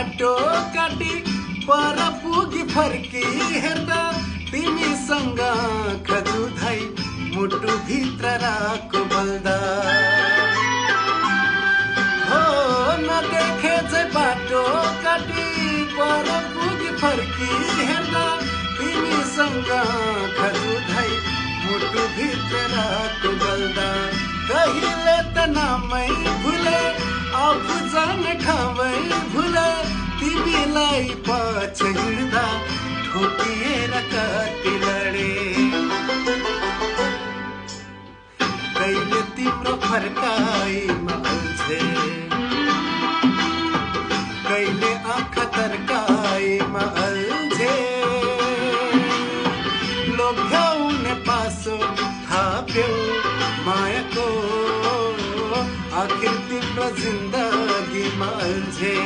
बाटो काटी पर पुगी फर्की हेर्दा तिमीसँग खजुधाई मुटु भित्र राको बल्दा हो नदेखे चाहिँ बाटो काटी पर पुगी फर्की हेर्दा तिमीसँग खजुधाई मुटु भित्र राको बल्दा कहिले त नामै भुले आफू जाने ठाउँै भुले तिमीलाई पछि हिँड्दा ठोकिएर कति लडे कहिले तिम्रो फर्काइमा अल्झे कहिले आँखा तर्काइमा अल्झे लोभ्याउने पासो थाप्यौ मायाको आखिर तिम्रो जिन्दगीमा अल्झे